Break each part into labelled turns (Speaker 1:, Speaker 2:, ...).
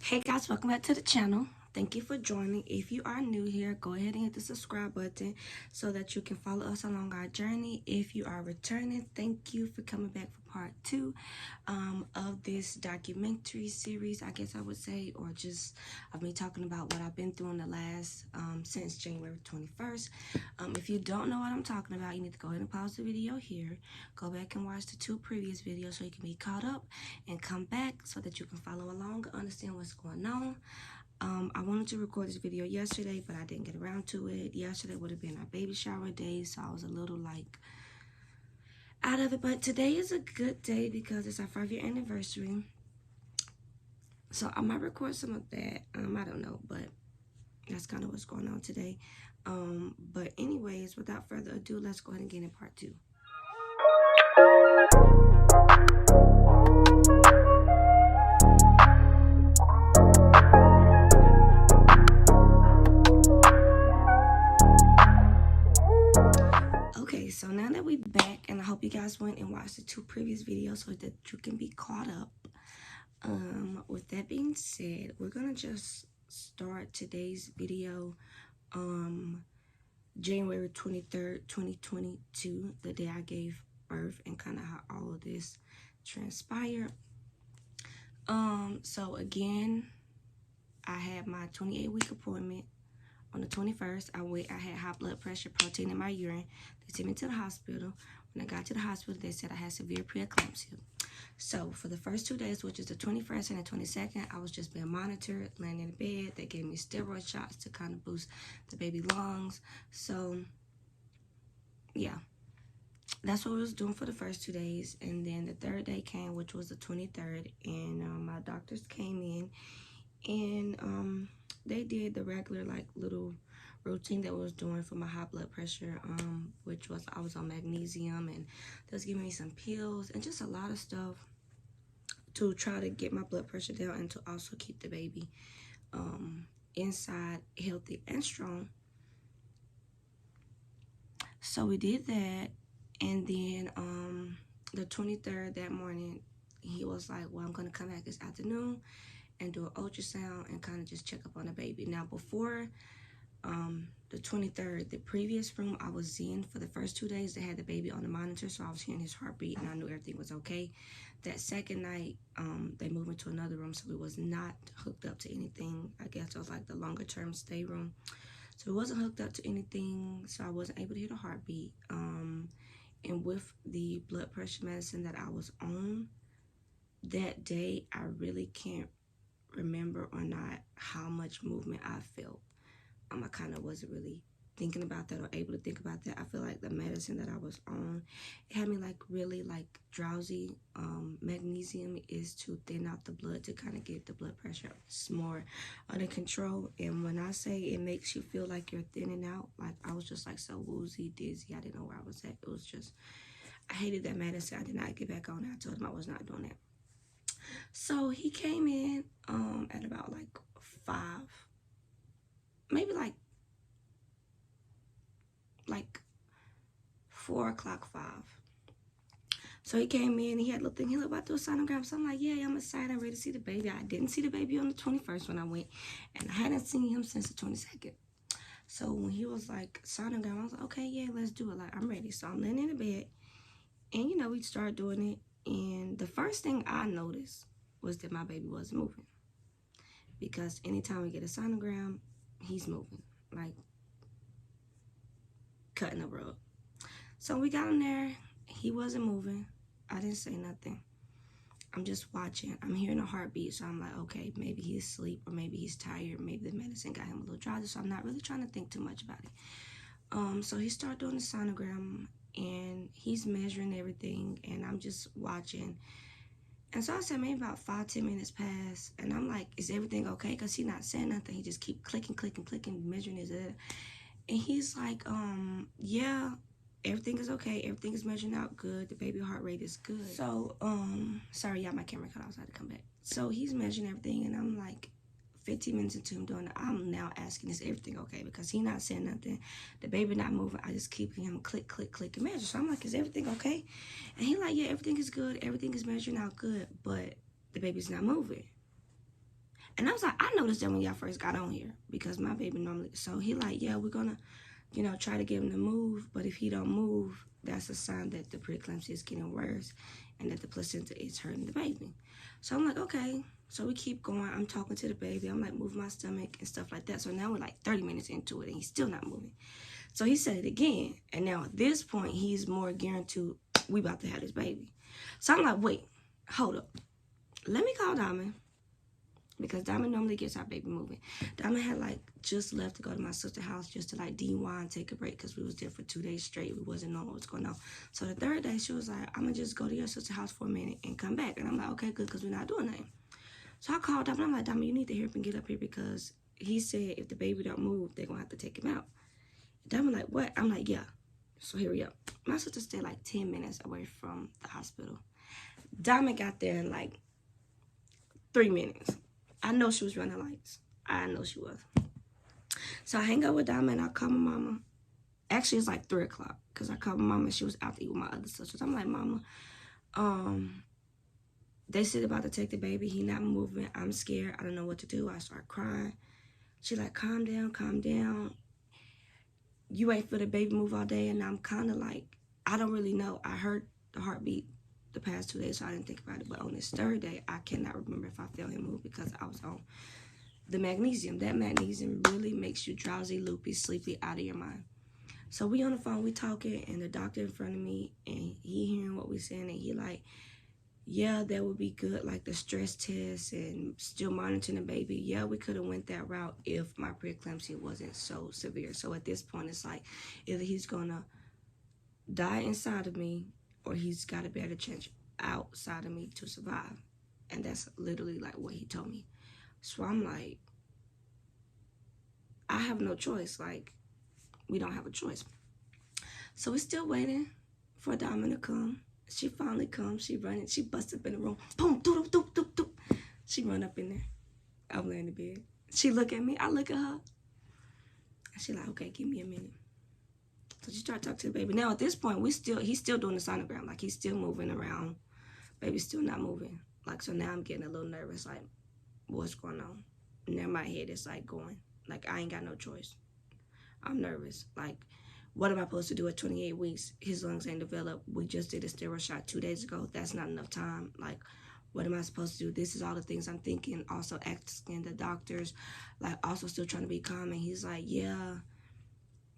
Speaker 1: Hey guys, welcome back to the channel. Thank you for joining. If you are new here, go ahead and hit the subscribe button so that you can follow us along our journey. If you are returning, thank you for coming back for part 2 of this documentary series, I guess I would say, or just of me talking about what I've been through in the last since January 21st. If you don't know what I'm talking about, you need to go ahead and pause the video here, go back and watch the 2 previous videos so you can be caught up, and come back so that you can follow along and understand what's going on. I wanted to record this video yesterday, but I didn't get around to it. Yesterday would have been our baby shower day, so I was a little like out of it. But today is a good day because it's our 5-year anniversary. So I might record some of that. I don't know, but that's kind of what's going on today. But anyways, without further ado, let's go ahead and get in part 2. Okay, so now that we're back, and I hope you guys went and watched the 2 previous videos so that you can be caught up. With that being said, we're gonna just start today's video January 23rd, 2022, the day I gave birth, and kind of how all of this transpired. So again, I had my 28-week appointment on the 21st. I had high blood pressure, protein in my urine. They took me to the hospital. When I got to the hospital, they said I had severe preeclampsia. So for the first 2 days, which is the 21st and the 22nd, I was just being monitored, laying in bed. They gave me steroid shots to kind of boost the baby lungs. So yeah, that's what I was doing for the first 2 days. And then the third day came, which was the 23rd, and my doctors came in, and they did the regular like little routine that I was doing for my high blood pressure, which was I was on magnesium, and they was giving me some pills and just a lot of stuff to try to get my blood pressure down and to also keep the baby inside healthy and strong. So we did that, and then the 23rd, that morning, he was like, well, I'm gonna come back this afternoon and do an ultrasound and kind of just check up on the baby. Now before the 23rd, the previous room I was in for the first 2 days, they had the baby on the monitor, so I was hearing his heartbeat and I knew everything was okay. That second night, they moved into another room, so we was not hooked up to anything. I guess it was like the longer term stay room. So it wasn't hooked up to anything, so I wasn't able to hear the heartbeat. And with the blood pressure medicine that I was on that day, I really can't remember or not how much movement I felt. I kind of wasn't really thinking about that or able to think about that. I feel like the medicine that I was on, it had me like really like drowsy. Magnesium is to thin out the blood to kind of get the blood pressure more under control. And when I say it makes you feel like you're thinning out, like I was just like so woozy, dizzy. I didn't know where I was at. It was just, I hated that medicine. I did not get back on it. I told him I was not doing that. So he came in at about like 5, maybe like 4 o'clock, 5. So he came in, he had a little thing, he was about to do a sonogram. So I'm like, yeah, I'm excited, I'm ready to see the baby. I didn't see the baby on the 21st when I went, and I hadn't seen him since the 22nd. So when he was like, sonogram, I was like, okay, yeah, let's do it. Like, I'm ready. So I'm laying in the bed, and you know, we started doing it. And the first thing I noticed was that my baby wasn't moving. Because anytime we get a sonogram, he's moving, like cutting a rug. So we got him there. He wasn't moving. I didn't say nothing. I'm just watching. I'm hearing a heartbeat, so I'm like, okay, maybe he's asleep, or maybe he's tired. Maybe the medicine got him a little drowsy, so I'm not really trying to think too much about it. So he started doing the sonogram, and he's measuring everything, and I'm just watching. And so I said maybe about 5-10 minutes pass, and I'm like, is everything okay? Because he's not saying nothing. He just keep clicking, measuring his head. And he's like, yeah, everything is okay. Everything is measuring out good. The baby heart rate is good. So, sorry, yeah, my camera cut off, so I had to come back. So he's measuring everything, and I'm like 15 minutes into him doing it. I'm now asking, is everything okay? Because he's not saying nothing. The baby not moving. I just keep him click, and measure. So I'm like, is everything okay? And he like, yeah, everything is good. Everything is measuring out good, but the baby's not moving. And I was like, I noticed that when y'all first got on here because my baby normally. So he like, yeah, we're gonna, try to get him to move. But if he don't move, that's a sign that the preeclampsia is getting worse and that the placenta is hurting the baby. So I'm like, okay. So we keep going. I'm talking to the baby. I'm like, move my stomach and stuff like that. So now we're like 30 minutes into it and he's still not moving. So he said it again. And now at this point, he's more gearing to, we about to have this baby. So I'm like, wait, hold up. Let me call Diamond. Because Diamond normally gets our baby moving. Diamond had like just left to go to my sister's house just to like de-wine, take a break because we was there for 2 days straight. We wasn't knowing what was going on. So the third day she was like, I'm gonna just go to your sister's house for a minute and come back. And I'm like, okay, good, because we're not doing nothing. So I called Diamond. I'm like, Diamond, you need to hurry up and get up here because he said if the baby don't move, they're gonna have to take him out. Diamond like, what? I'm like, yeah. So here we go. My sister stayed like 10 minutes away from the hospital. Diamond got there in like 3 minutes. I know she was running lights. I know she was. So I hang out with Diamond and I call my mama. Actually, it's like 3 o'clock because I called my mama and she was out to eat with my other sisters. I'm like, Mama, they said about to take the baby. He not moving. I'm scared. I don't know what to do. I start crying. She like, calm down, calm down. You ain't feel the baby move all day. And I'm kind of like, I don't really know. I heard the heartbeat the past 2 days, so I didn't think about it. But on this third day, I cannot remember if I felt him move because I was on the magnesium. That magnesium really makes you drowsy, loopy, sleepy, out of your mind. So we on the phone, we talking, and the doctor in front of me, and he hearing what we saying, and he like, yeah, that would be good, like the stress test and still monitoring the baby. Yeah, we could have went that route if my preeclampsia wasn't so severe. So at this point, it's like either he's gonna die inside of me or he's got a better chance outside of me to survive. And that's literally like what he told me. So I'm like, I have no choice. Like, we don't have a choice. So we're still waiting for Diamond to come. She finally comes. She running. She busts up in the room. Boom, doop, doop, doop, doop. She run up in there. I'm laying in the bed. She look at me. I look at her. And she like, okay, give me a minute. So she tried to talk to the baby. Now at this point, he's still doing the sonogram. Like he's still moving around. Baby's still not moving. Like, so now I'm getting a little nervous. Like, what's going on? And now my head is like going. Like, I ain't got no choice. I'm nervous. Like, what am I supposed to do at 28 weeks? His lungs ain't developed. We just did a steroid shot 2 days ago. That's not enough time. Like, what am I supposed to do? This is all the things I'm thinking. Also asking the doctors. Like, also still trying to be calm. And he's like, yeah,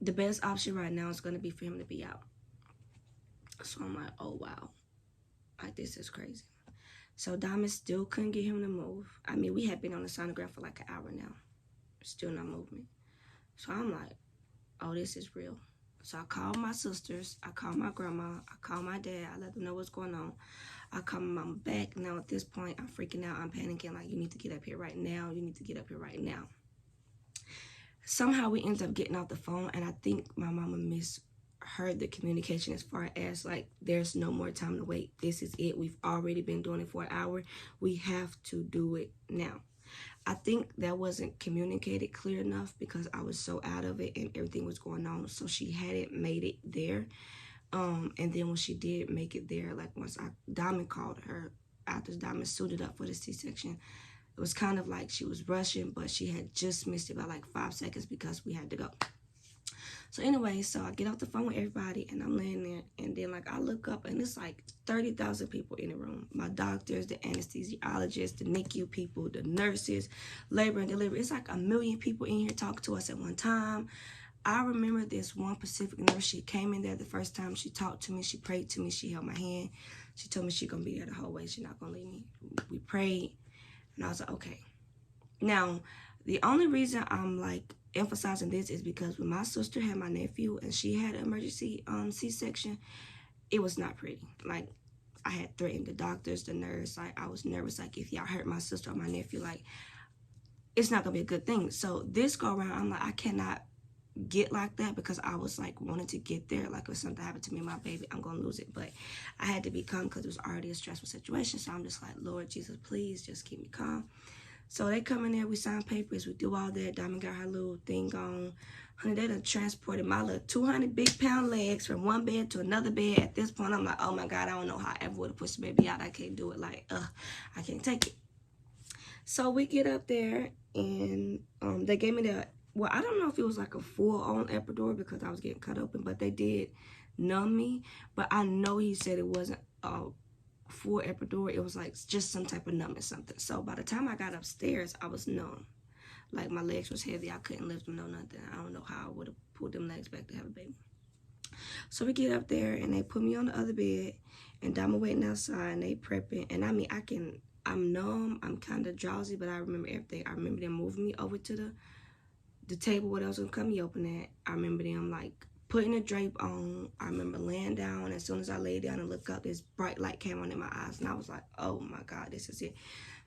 Speaker 1: the best option right now is going to be for him to be out. So I'm like, oh, wow. Like, this is crazy. So Diamond still couldn't get him to move. I mean, we had been on the sonogram for like an hour now. Still not moving. So I'm like, oh, this is real. So I called my sisters. I called my grandma. I called my dad. I let them know what's going on. I called my mama back. Now at this point, I'm freaking out. I'm panicking. Like, you need to get up here right now. You need to get up here right now. Somehow we ended up getting off the phone, and I think my mama misheard the communication as far as, like, there's no more time to wait. This is it. We've already been doing it for an hour. We have to do it now. I think that wasn't communicated clear enough because I was so out of it and everything was going on. So she hadn't made it there. And then when she did make it there, like once Diamond called her after Diamond suited up for the C-section, it was kind of like she was rushing, but she had just missed it by like 5 seconds because we had to go. So anyway, so I get off the phone with everybody and I'm laying there, and then like I look up and it's like 30,000 people in the room. My doctors, the anesthesiologists, the NICU people, the nurses, labor and delivery. It's like 1 million people in here talking to us at one time. I remember this one Pacific nurse. She came in there the first time. She talked to me. She prayed to me. She held my hand. She told me she's going to be there the whole way. She's not going to leave me. We prayed. And I was like, okay. Now, the only reason I'm like emphasizing this is because when my sister had my nephew and she had an emergency C-section, it was not pretty. Like, I had threatened the doctors, the nurse. Like, I was nervous. Like, if y'all hurt my sister or my nephew, like, it's not going to be a good thing. So this go around, I'm like, I cannot get like that because I was like wanting to get there. Like, if something happened to me and my baby, I'm gonna lose it. But I had to be calm because it was already a stressful situation. So I'm just like, Lord Jesus, please just keep me calm. So they come in there, we sign papers, we do all that. Diamond got her little thing on. Honey, they done transported my little 200 big pound legs from one bed to another bed. At this point, I'm like, oh my God, I don't know how I ever would have pushed the baby out. I can't do it. Like, I can't take it. So we get up there, and they gave me the, well, I don't know if it was like a full-on epidural because I was getting cut open, but they did numb me. But I know he said it wasn't a full epidural. It was like just some type of numbing something. So by the time I got upstairs, I was numb. Like my legs was heavy. I couldn't lift them, no nothing. I don't know how I would have pulled them legs back to have a baby. So we get up there, and they put me on the other bed, and Dama waiting outside, and they prepping. And I mean, I'm numb, I'm kind of drowsy, but I remember everything. I remember them moving me over to the table where they was gonna cut me open at. I remember them like putting a drape on. I remember laying down. As soon as I laid down and looked up, this bright light came on in my eyes, and I was like, oh my God, this is it.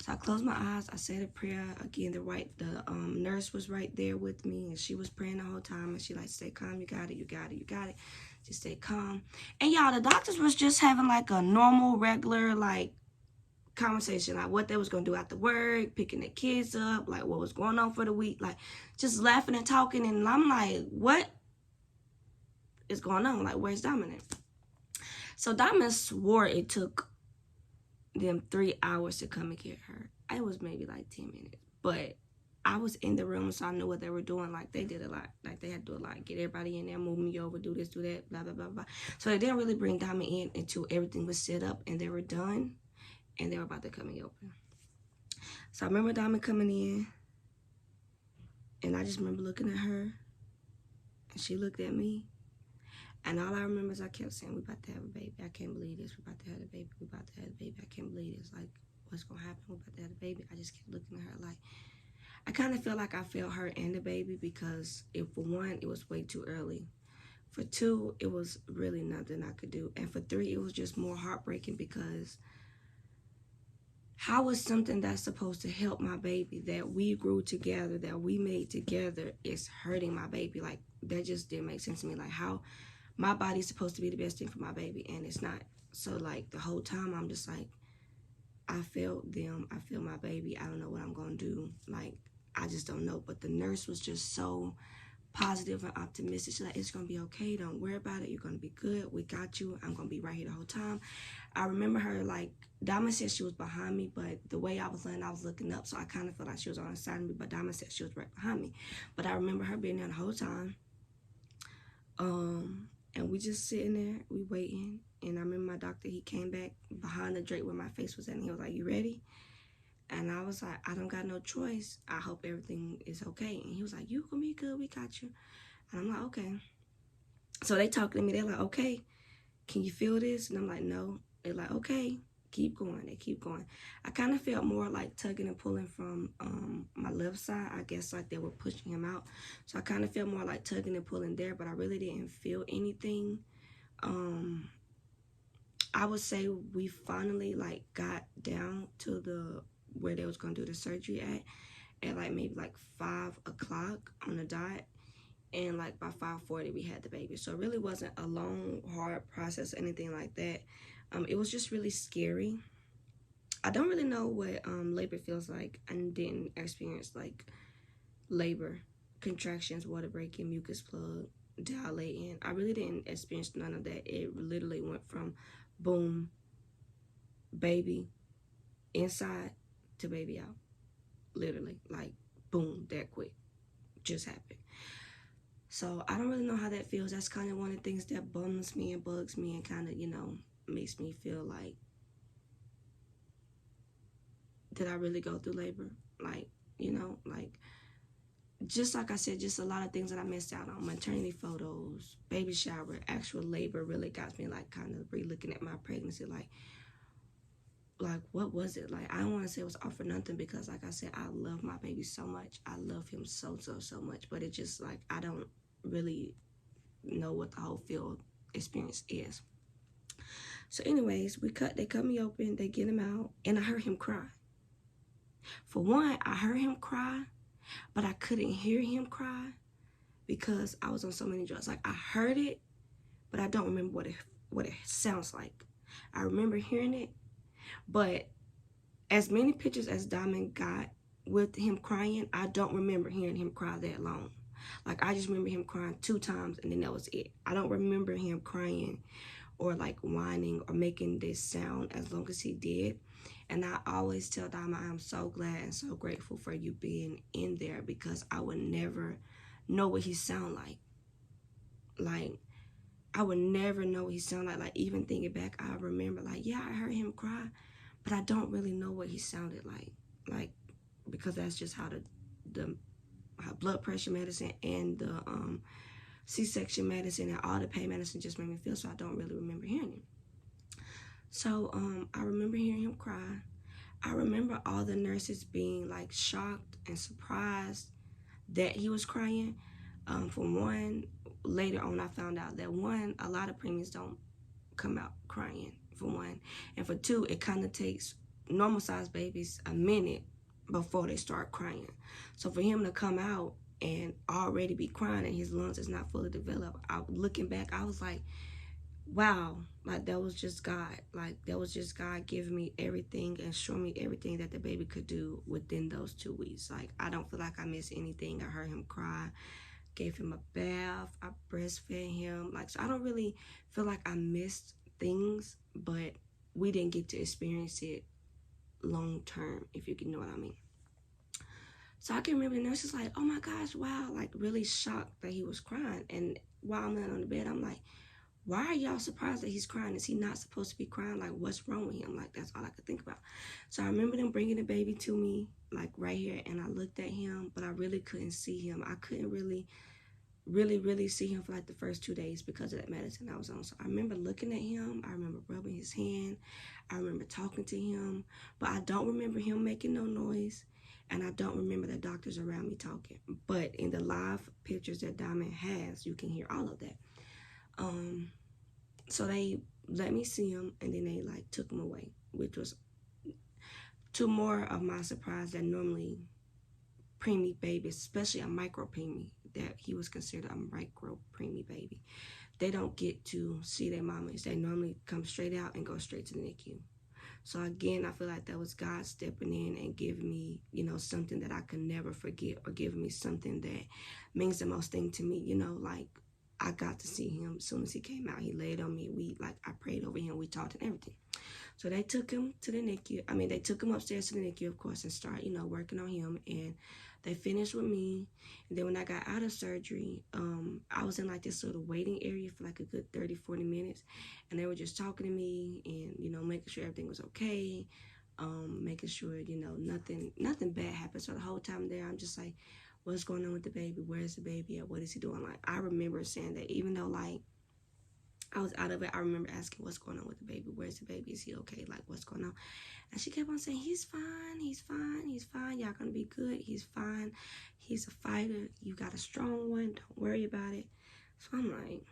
Speaker 1: So I closed my eyes. I said a prayer. Again, the nurse was right there with me, and she was praying the whole time. And she like, stay calm. You got it. You got it. You got it. Just stay calm. And y'all, the doctors was just having like a normal, regular, like conversation, like what they was gonna do after work, picking their kids up, like what was going on for the week, like just laughing and talking. And I'm like, what is going on? Like, where's Dominic? So Dominic swore it took them 3 hours to come and get her. It was maybe like 10 minutes, but I was in the room, so I knew what they were doing. Like, they did a lot. Like, they had to do a lot. Get everybody in there, move me over, do this, do that, blah, blah, blah, blah. So they didn't really bring Dominic in until everything was set up and they were done, and they were about to come and open. So I remember Dominic coming in, and I just remember looking at her, and she looked at me. And all I remember is I kept saying, we about to have a baby. I can't believe this. We're about to have a baby. We're about to have a baby. I can't believe this. Like, what's going to happen? We're about to have a baby. I just kept looking at her like, I kind of feel like I felt her and the baby, because for one, it was way too early. For two, it was really nothing I could do. And for three, it was just more heartbreaking, because how is something that's supposed to help my baby, that we grew together, that we made together, is hurting my baby? Like, that just didn't make sense to me. Like, how my body's supposed to be the best thing for my baby, and it's not. So like the whole time I'm just like, I felt them, I feel my baby, I don't know what I'm gonna do. Like, I just don't know. But the nurse was just so positive and optimistic. She's like, it's gonna be okay, don't worry about it, you're gonna be good, we got you, I'm gonna be right here the whole time. I remember her, like, Dama said she was behind me, but the way I was laying, I was looking up, so I kind of felt like she was on the side of me, but Dama said she was right behind me. But I remember her being there the whole time. And we just sitting there, we waiting. And I remember my doctor, he came back behind the drape where my face was at, and he was like, you ready? And I was like, I don't got no choice. I hope everything is okay. And he was like, you gonna be good, we got you. And I'm like, okay. So they talking to me, they're like, okay, can you feel this? And I'm like, no. They're like, okay, keep going. They keep going. I kind of felt more like tugging and pulling from my left side. I guess like they were pushing him out. So I kind of felt more like tugging and pulling there, but I really didn't feel anything. I would say we finally like got down to where they was gonna do the surgery at like maybe like 5 o'clock on the dot. And like by 5:40 we had the baby. So it really wasn't a long, hard process or anything like that. It was just really scary. I don't really know what labor feels like. I didn't experience like labor, contractions, water breaking, mucus plug, dilating. I really didn't experience none of that. It literally went from boom, baby inside to baby out. Literally, like boom, that quick. Just happened. So I don't really know how that feels. That's kind of one of the things that bums me and bugs me and kind of, you know, makes me feel like, did I really go through labor? Like, you know, like, just like I said, just a lot of things that I missed out on. Maternity photos, baby shower, actual labor really got me like kind of re-looking at my pregnancy. Like what was it? Like, I don't want to say it was all for nothing, because like I said, I love my baby so much. I love him so much. But it just like, I don't really know what the whole field experience is. So anyways, they cut me open, they get him out, and I heard him cry. For one, I heard him cry, but I couldn't hear him cry because I was on so many drugs. Like, I heard it, but I don't remember what it sounds like. I remember hearing it, but as many pictures as Diamond got with him crying, I don't remember hearing him cry that long. Like, I just remember him crying 2 times, and then that was it. I don't remember him crying or like whining or making this sound as long as he did. And I always tell Dama, I'm so glad and so grateful for you being in there, because I would never know what he sound like. Like, I would never know what he sound like. Like, even thinking back, I remember, like, yeah, I heard him cry, but I don't really know what he sounded like. Like, because that's just how the blood pressure medicine and the C-section medicine and all the pain medicine just made me feel, so I don't really remember hearing him. So I remember hearing him cry. I remember all the nurses being like shocked and surprised that he was crying. For one, later on I found out that one, a lot of preemies don't come out crying, for one. And for two, it kind of takes normal sized babies a minute before they start crying. So for him to come out and already be crying and his lungs is not fully developed, looking back, I was like, wow, like that was just God. Like that was just God giving me everything and showing me everything that the baby could do within those 2 weeks. Like, I don't feel like I missed anything. I heard him cry, gave him a bath, I breastfed him. Like, so I don't really feel like I missed things, but we didn't get to experience it long term, if you can know what I mean. So I can remember the nurse was like, oh my gosh, wow, like really shocked that he was crying. And while I'm laying on the bed, I'm like, why are y'all surprised that he's crying? Is he not supposed to be crying? Like, what's wrong with him? Like, that's all I could think about. So I remember them bringing the baby to me, like right here, and I looked at him, but I really couldn't see him. I couldn't really see him for like the first 2 days because of that medicine I was on. So I remember looking at him. I remember rubbing his hand. I remember talking to him, but I don't remember him making no noise. And I don't remember the doctors around me talking. But in the live pictures that Diamond has, you can hear all of that. So they let me see him, and then they like took him away, which was to more of my surprise that normally preemie babies, especially a micro preemie, that he was considered a micro preemie baby, they don't get to see their mamas. They normally come straight out and go straight to the NICU. So again, I feel like that was God stepping in and giving me, you know, something that I could never forget, or giving me something that means the most thing to me. You know, like I got to see him as soon as he came out. He laid on me. I prayed over him. We talked and everything. So they took him to the NICU. I mean, they took him upstairs to the NICU, of course, and started, you know, working on him. And they finished with me. And then when I got out of surgery, I was in like this little waiting area for like a good 30, 40 minutes. And they were just talking to me and, you know, making sure everything was okay. Making sure, you know, nothing bad happened. So the whole time there, I'm just like, what's going on with the baby? Where's the baby at? What is he doing? Like, I remember saying that even though, like, I was out of it, I remember asking, what's going on with the baby? Where's the baby? Is he okay? Like, what's going on? And she kept on saying, he's fine, he's fine, he's fine. Y'all gonna be good. He's fine. He's a fighter. You got a strong one. Don't worry about it. So I'm like,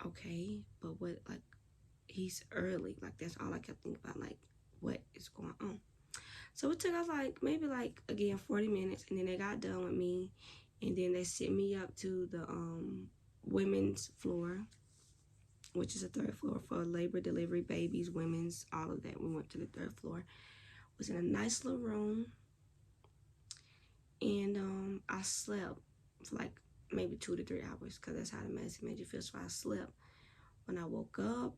Speaker 1: okay, but what, like, he's early. Like, that's all I kept thinking about. Like, what is going on? So it took us like, maybe like, again, 40 minutes. And then they got done with me. And then they sent me up to the women's floor, which is the 3rd floor for labor, delivery, babies, women's, all of that. We went to the 3rd floor. Was in a nice little room. And I slept for like maybe 2 to 3 hours, because that's how the medicine made you feel. So I slept. When I woke up,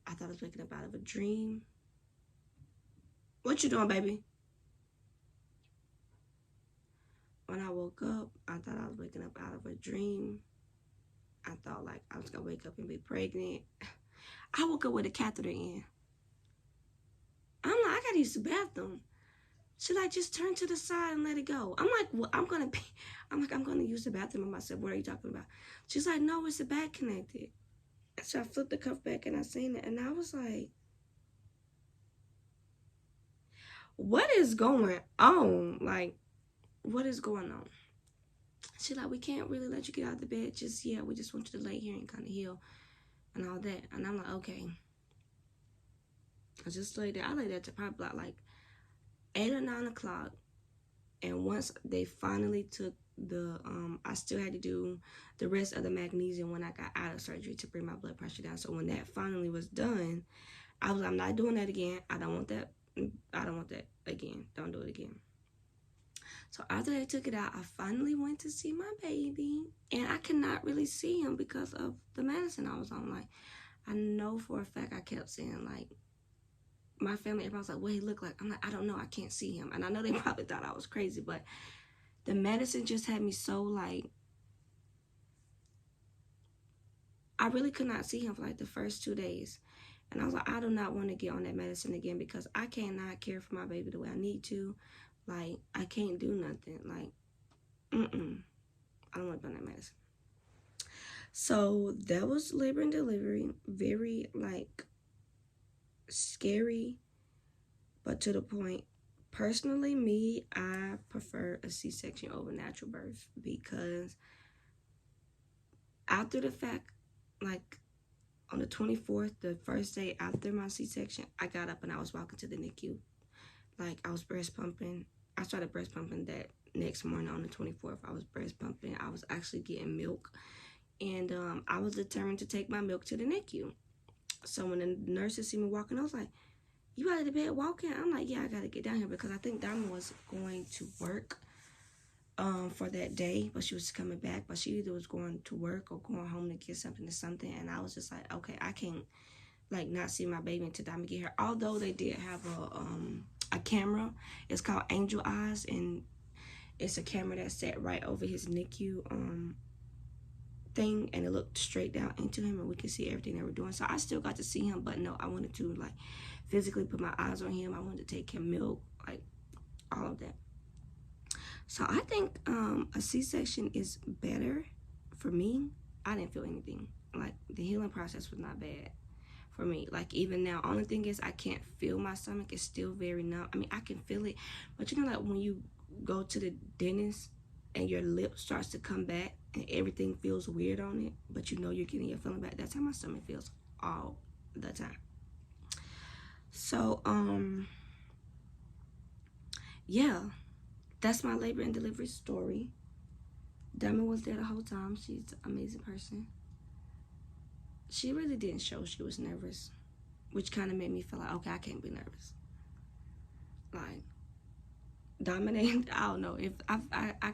Speaker 1: I thought I was waking up out of a dream. What you doing, baby? When I woke up, I thought I was waking up out of a dream. I thought like I was gonna wake up and be pregnant. I woke up with a catheter in. I'm like, I gotta use the bathroom. She like, just turn to the side and let it go. I'm like, well, I'm gonna use the bathroom. And I said, what are you talking about? She's like, no, it's the back connected. So I flipped the cuff back and I seen it, and I was like, what is going on? Like, what is going on? She's like, we can't really let you get out of the bed just yet. We just want you to lay here and kind of heal and all that. And I'm like, okay. I just laid there. I laid there to probably like 8 or 9 o'clock. And once they finally took the, I still had to do the rest of the magnesium when I got out of surgery to bring my blood pressure down. So when that finally was done, I was like, I'm not doing that again. I don't want that. I don't want that again. Don't do it again. So after they took it out, I finally went to see my baby. And I could not really see him because of the medicine I was on. Like, I know for a fact I kept saying, like, my family, everybody was like, what he looked like? I'm like, I don't know. I can't see him. And I know they probably thought I was crazy, but the medicine just had me so like, I really could not see him for like the first 2 days. And I was like, I do not want to get on that medicine again because I cannot care for my baby the way I need to. Like, I can't do nothing. Like, I don't want to be on that medicine. So that was labor and delivery. Very, like, scary, but to the point. Personally, me, I prefer a C-section over natural birth because after the fact, like, on the 24th, the first day after my C-section, I got up and I was walking to the NICU. Like, I was breast pumping. I started breast pumping that next morning on the 24th. I was breast pumping. I was actually getting milk. And I was determined to take my milk to the NICU. So when the nurses see me walking, I was like, you out of the bed walking? I'm like, yeah, I got to get down here because I think Diamond was going to work for that day, but she was coming back, but she either was going to work or going home to get something to something. And I was just like, okay, I can't like not see my baby until Diamond get here. Although they did have a camera, it's called Angel Eyes, and it's a camera that's set right over his NICU thing, and it looked straight down into him, and we could see everything they were doing. So I still got to see him, but no, I wanted to like physically put my eyes on him. I wanted to take him milk, like all of that. So I think a C-section is better for me. I didn't feel anything. Like, the healing process was not bad for me. Like, even now, only thing is I can't feel my stomach. It's still very numb. I mean, I can feel it, but you know, like when you go to the dentist and your lip starts to come back and everything feels weird on it, but you know you're getting your feeling back. That's how my stomach feels all the time. So, yeah. That's my labor and delivery story. Diamond was there the whole time. She's an amazing person. She really didn't show she was nervous, which kind of made me feel like, okay, I can't be nervous. Like, Diamond, I don't know. If I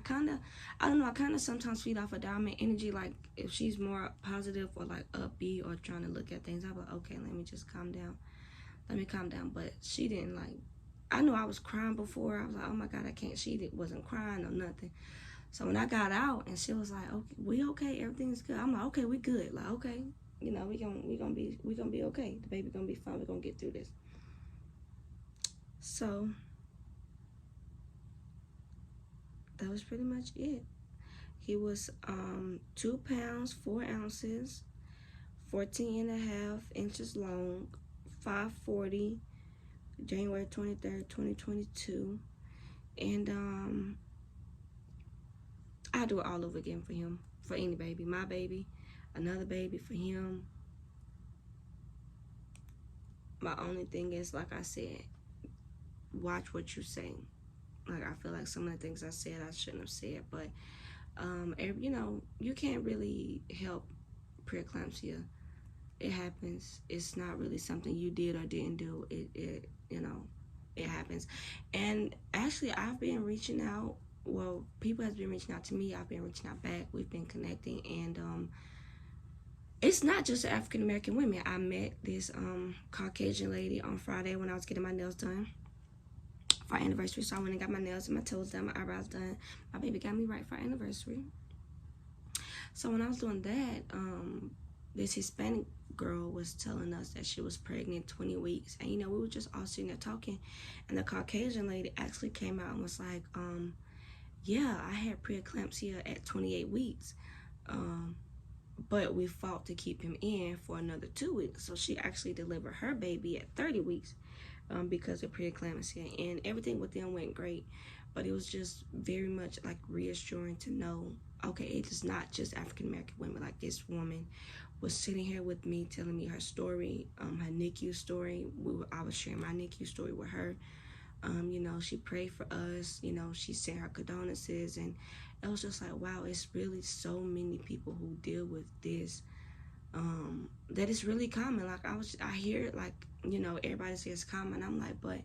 Speaker 1: kind of sometimes feed off of Diamond energy. Like, if she's more positive or like upbeat or trying to look at things, I'm like, okay, let me just calm down. Let me calm down. But she didn't like, I knew I was crying before. I was like, oh my God, I can't. She wasn't crying or nothing. So when I got out and she was like, okay, we okay, everything's good. I'm like, okay, we good. Like, okay, you know, we gonna be okay. The baby gonna be fine. We're gonna get through this. So that was pretty much it. He was 2 pounds 4 ounces, 14.5 inches long, 540, January 23rd, 2022. And I'll do it all over again for him, for any baby. My baby, another baby, for him. My only thing is, like I said, watch what you say. Like, I feel like some of the things I said I shouldn't have said, but you know, you can't really help preeclampsia. It happens. It's not really something you did or didn't do. It you know, it happens. And actually, I've been reaching out. Well, people have been reaching out to me. I've been reaching out back. We've been connecting, and it's not just African American women. I met this Caucasian lady on Friday when I was getting my nails done for our anniversary. So I went and got my nails and my toes done, my eyebrows done. My baby got me right for our anniversary. So when I was doing that, this Hispanic girl was telling us that she was pregnant 20 weeks. And, you know, we were just all sitting there talking. And the Caucasian lady actually came out and was like, yeah, I had preeclampsia at 28 weeks. But we fought to keep him in for another 2 weeks. So she actually delivered her baby at 30 weeks because of preeclampsia. And everything with them went great. But it was just very much like reassuring to know, okay, it is not just African American women. Like, this woman was sitting here with me telling me her story, her NICU story. I was sharing my NICU story with her. You know, she prayed for us. You know, she sent her condolences, and it was just like, wow, it's really so many people who deal with this. That it's really common. Like, I hear it, like, you know, everybody says it's common. I'm like, but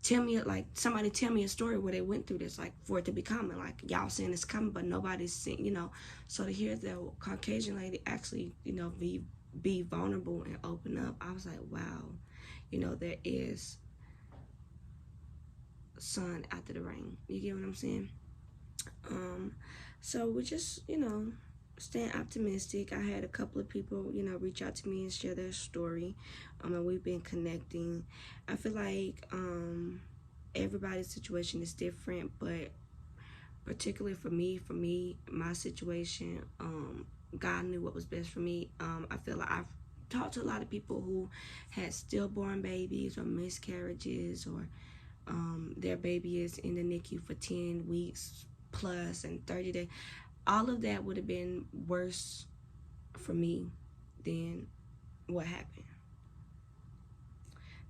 Speaker 1: tell me, like, somebody tell me a story where they went through this, like, for it to be common. Like, y'all saying it's common, but nobody's saying, you know. So to hear the Caucasian lady actually, you know, be vulnerable and open up, I was like, wow. you know, there is sun after the rain. You get what I'm saying? So we're just, you know, staying optimistic. I had a couple of people, you know, reach out to me and share their story, and we've been connecting. I feel like everybody's situation is different, but particularly for me, my situation, God knew what was best for me. I feel like I've talked to a lot of people who had stillborn babies or miscarriages, or their baby is in the NICU for 10 weeks plus and 30 days. All of that would have been worse for me than what happened,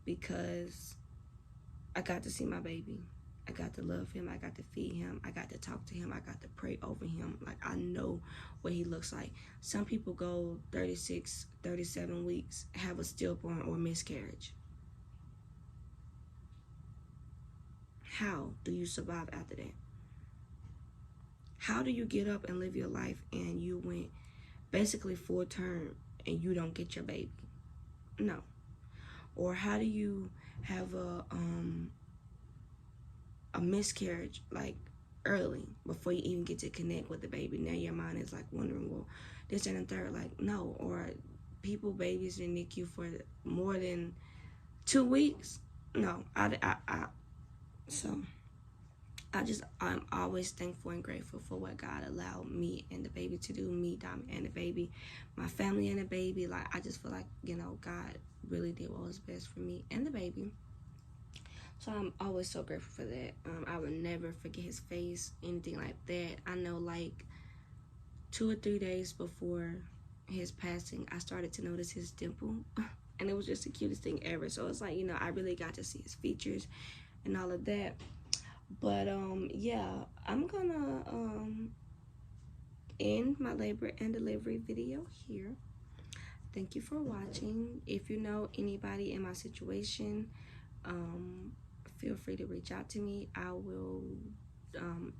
Speaker 1: because I got to see my baby. I got to love him. I got to feed him. I got to talk to him. I got to pray over him. Like, I know what he looks like. Some people go 36, 37 weeks, have a stillborn or miscarriage. How do you survive after that? How do you get up and live your life and you went basically full term and you don't get your baby? No. Or how do you have a miscarriage like early before you even get to connect with the baby? Now your mind is like wondering, well, this and the third. Like, no. Or people babies in NICU for more than 2 weeks. No. I'm always thankful and grateful for what God allowed me and the baby to do. Me, Dom, and the baby, my family and the baby. Like, I just feel like, you know, God really did what was best for me and the baby. So I'm always so grateful for that. I would never forget his face, anything like that. I know, like 2 or 3 days before his passing, I started to notice his dimple, and it was just the cutest thing ever. So it's like, you know, I really got to see his features and all of that. But yeah, I'm gonna end my labor and delivery video here. Thank you for watching. If you know anybody in my situation, feel free to reach out to me. I will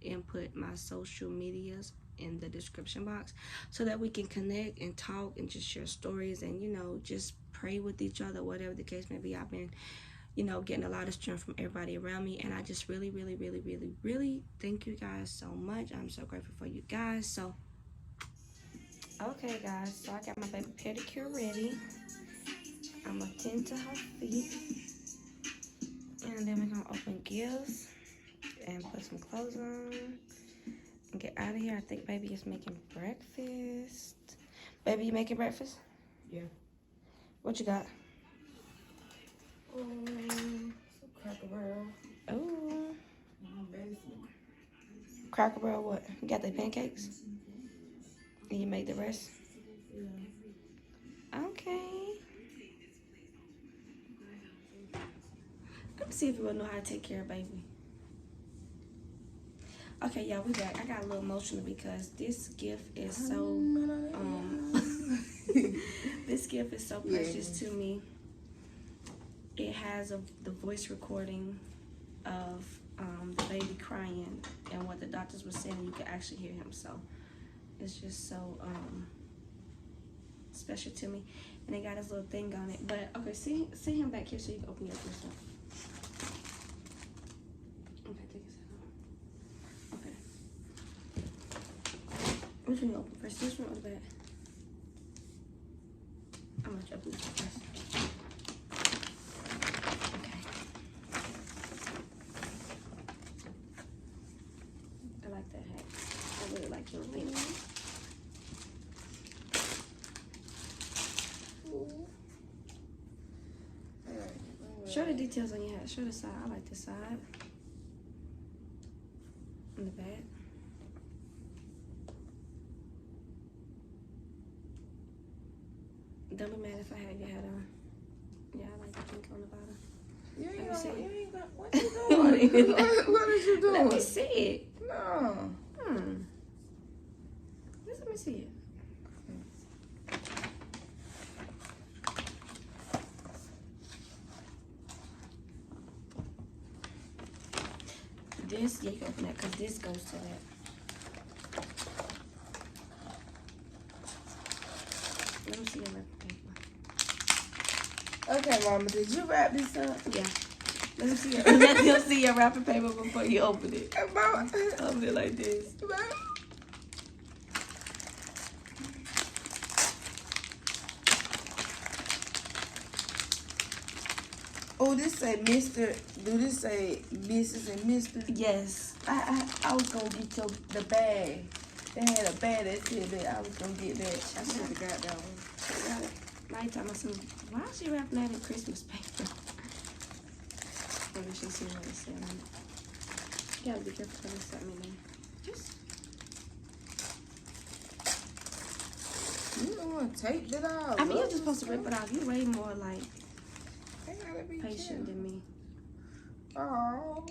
Speaker 1: input my social medias in the description box so that we can connect and talk and just share stories and, you know, just pray with each other, whatever the case may be. I've been, you know, getting a lot of strength from everybody around me, and I just really thank you guys so much. I'm so grateful for you guys. So okay guys, so I got my baby pedicure ready. I'm gonna tend to her feet, and then we're gonna open gifts and put some clothes on and get out of here. I think baby is making breakfast. Baby, you making breakfast?
Speaker 2: Yeah.
Speaker 1: What you got?
Speaker 2: Some Cracker Barrel.
Speaker 1: Oh. Cracker Barrel what? You got the pancakes? And you made the rest? Yeah. Okay. Let me see if you will know how to take care of baby. Okay, y'all, we back. I got a little emotional because this gift is so this gift is so precious to me. It has the voice recording of the baby crying and what the doctors were saying. You can actually hear him, so it's just so special to me. And it got his little thing on it. But okay, see him back here so you can open your first one. Okay, take his head off. Okay. Which one you open first? This one or the back? I'm gonna open this one first. Okay. I like that hat. I really like your thing. Show the details on your hat. Show the side. I like the side. And the back. Don't be mad if I have your hat on. Yeah, I like the pink on the bottom.
Speaker 2: What you doing? What is you doing?
Speaker 1: Let me see it.
Speaker 2: No.
Speaker 1: Let me see it. This, yeah, you can open that because this goes to that. Let me see your left paper.
Speaker 2: Okay, Mama, did you wrap this up?
Speaker 1: Yeah.
Speaker 2: Let me see
Speaker 1: Let them see your wrapping paper before you open it.
Speaker 2: Mama.
Speaker 1: Open it like this.
Speaker 2: Oh, this say Mr. Do this say Mrs. and Mr.?
Speaker 1: Yes.
Speaker 2: I was gonna get the bag. They had a bag that said that I was gonna get that.
Speaker 1: I should have grabbed that one. Lifetime, I said, why is she wrapping that in Christmas paper? Maybe she see what it said on it. You gotta be careful when it's something in there. Just.
Speaker 2: You don't want to tape it off.
Speaker 1: I mean, you're just supposed to rip it off. You're way more like
Speaker 2: I gotta be
Speaker 1: patient than me.
Speaker 2: Oh.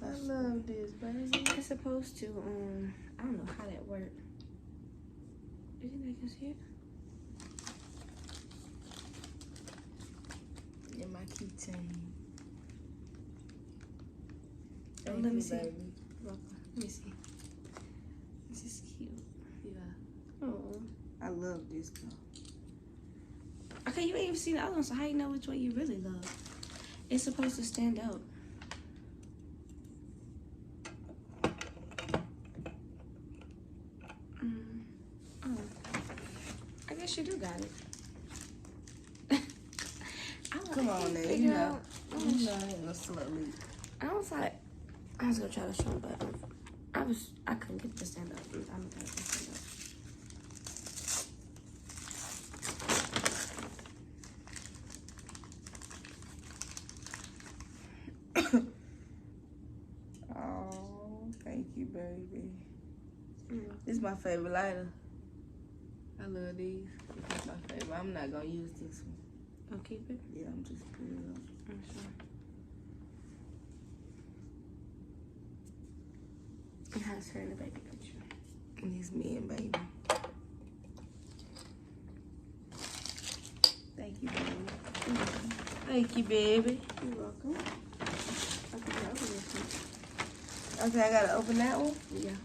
Speaker 2: I love this, baby.
Speaker 1: It's supposed to, I don't know how that works. Do you think I can see it?
Speaker 2: In my keychain.
Speaker 1: Oh, let me see.
Speaker 2: Baby.
Speaker 1: Let me see. This is cute.
Speaker 2: Yeah.
Speaker 1: Oh.
Speaker 2: I love this though.
Speaker 1: Okay, you ain't even seen the other one, so how you know which one you really love? It's supposed to stand out. Oh. I guess you do got it.
Speaker 2: Come on now, you know. You know I ain't no slow leak.
Speaker 1: I was like, I was gonna try to show him, but I couldn't get it to stand up. I'm gonna get it to stand up.
Speaker 2: Oh, thank you, baby. This is my favorite lighter. I love these. This is my favorite. I'm not gonna use this one.
Speaker 1: I'll keep it.
Speaker 2: Yeah, I'm just putting it on.
Speaker 1: I'm sure. It has her in the baby picture.
Speaker 2: And it's me and baby. Thank you, baby. Thank you, baby.
Speaker 1: You're welcome. Okay, I'll open this one.
Speaker 2: Okay, I gotta open that one.
Speaker 1: Yeah.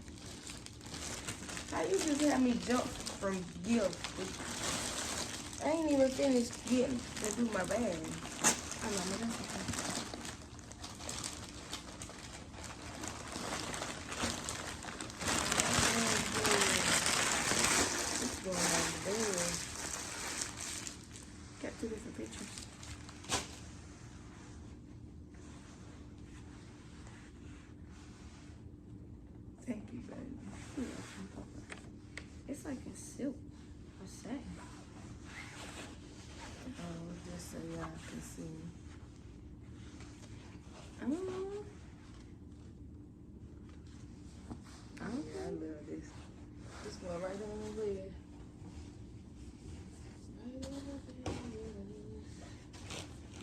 Speaker 2: How you just had me jump from gifts? I ain't even finished getting to do my bag.
Speaker 1: I know, but that's okay.
Speaker 2: What's going on there?
Speaker 1: Got two different pictures.
Speaker 2: Thank you, baby.
Speaker 1: You're welcome, Papa. It's like a silk or satin.
Speaker 2: Oh, just so y'all can see.
Speaker 1: I don't know. I don't
Speaker 2: Yeah, I love this. This one right on the lid.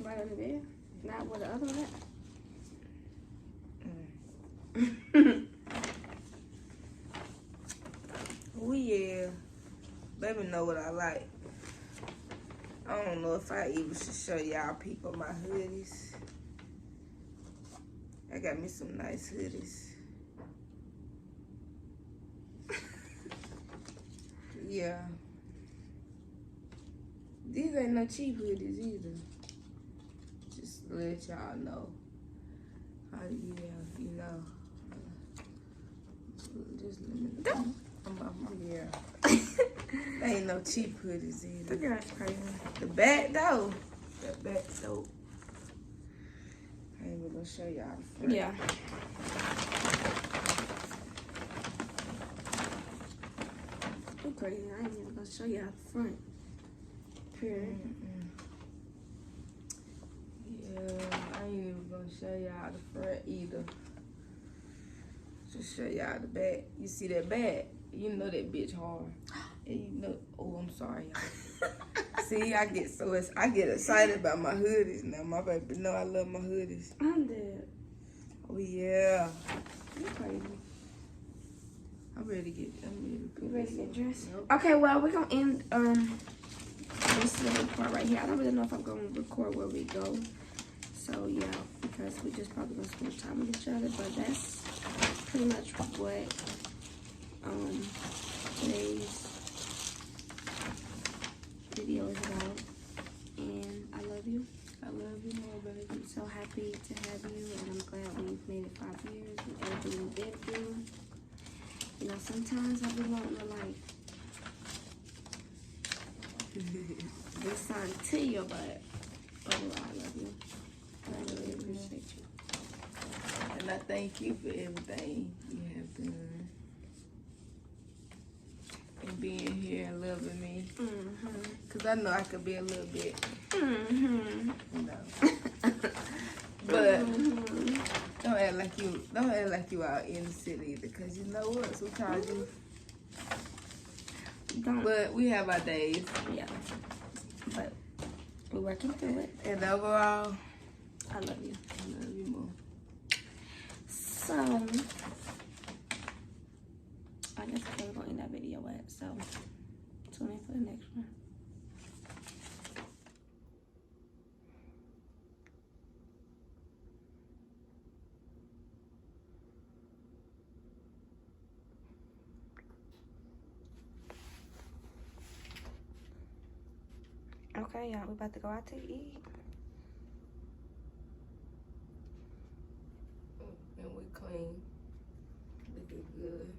Speaker 1: Right under there? Not where the other one at?
Speaker 2: Oh yeah. Baby know what I like. I don't know if I even should show y'all people my hoodies. I got me some nice hoodies. Yeah. These ain't no cheap hoodies either. Just to let y'all know. Yeah, you know. Just let me know. Yeah. They ain't no cheap hoodies
Speaker 1: The
Speaker 2: either.
Speaker 1: girl's crazy.
Speaker 2: The back though. That back dope. I ain't even gonna show y'all the front.
Speaker 1: Yeah. You crazy. I ain't even gonna show you out the front. Period.
Speaker 2: Yeah, I ain't even gonna show y'all the front either. Just show y'all the back. You see that back? You know that bitch hard. And you know, oh, I'm sorry, y'all. See, I get excited about my hoodies now. My baby know I love my hoodies.
Speaker 1: I'm dead.
Speaker 2: Oh yeah.
Speaker 1: You crazy.
Speaker 2: I'm ready to get.
Speaker 1: You ready to get dressed?
Speaker 2: Nope.
Speaker 1: Okay, well, we're gonna end this little part right here. I don't really know if I'm gonna record where we go. So yeah, because we just probably gonna spend time with each other. But that's pretty much what today's video is about. And I love you.
Speaker 2: I love you more, baby.
Speaker 1: I'm so happy to have you, and I'm glad we've made it 5 years and everything we've been through. You know, sometimes I be wanting to like do something to you, but overall, I love you. And I really appreciate you.
Speaker 2: And I thank you for everything you have done. And being here and loving me. Because I know I could be a little bit, you know. But don't act like you out in the city, because you know what? Sometimes you
Speaker 1: Don't.
Speaker 2: but we have our days.
Speaker 1: Yeah. But we're working through it.
Speaker 2: And overall,
Speaker 1: I love you.
Speaker 2: I love you more.
Speaker 1: So, I guess I can't go in that video yet. So, tune in for the next one. Okay, y'all, we about to go out to eat.
Speaker 2: And we clean. Looking good.